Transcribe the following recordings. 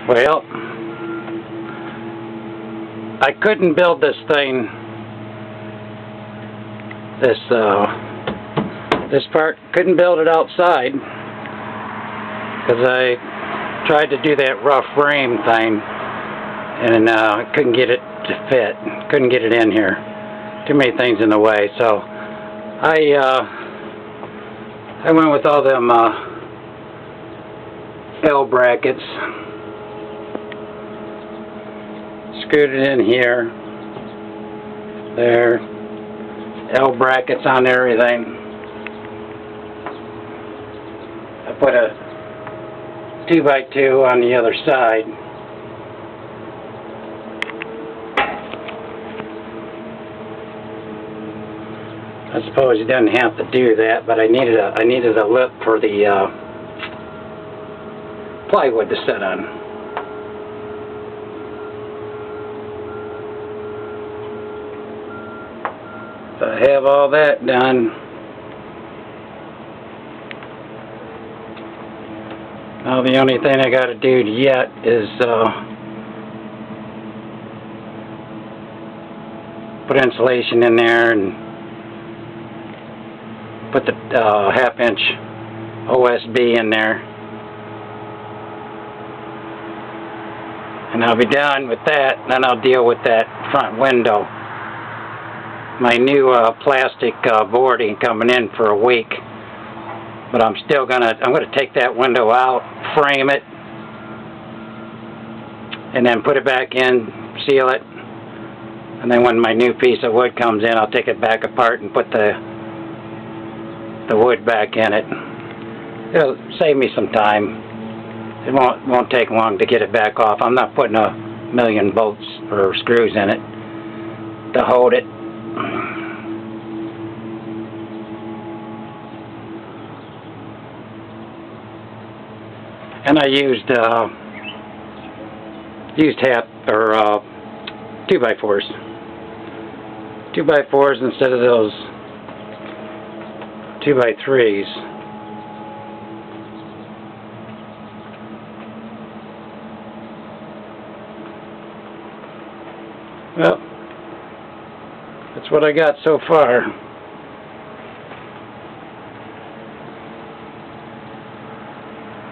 Well, I couldn't build this thing, this part, couldn't build it outside because I tried to do that rough frame thing and couldn't get it to fit, couldn't get it in here. Too many things in the way, so I went with all them L brackets. Screwed it in here, there, L brackets on everything. I put a 2x2 on the other side. I suppose you didn't have to do that, but I needed a lip for the plywood to sit on. So I have all that done. Now the only thing I got to do yet is put insulation in there and put the half-inch OSB in there. And I'll be done with that, then I'll deal with that front window. My new plastic boarding coming in for a week, but I'm gonna take that window out, frame it, and then put it back in, seal it, and then when my new piece of wood comes in, I'll take it back apart and put the wood back in it. It'll save me some time. It won't take long to get it back off. I'm not putting a million bolts or screws in it to hold it. And I used 2x4s. 2x4s instead of those 2x3s. Well, that's what I got so far.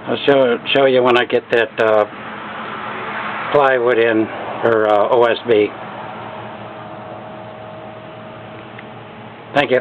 I'll show you when I get that plywood in, or OSB. Thank you.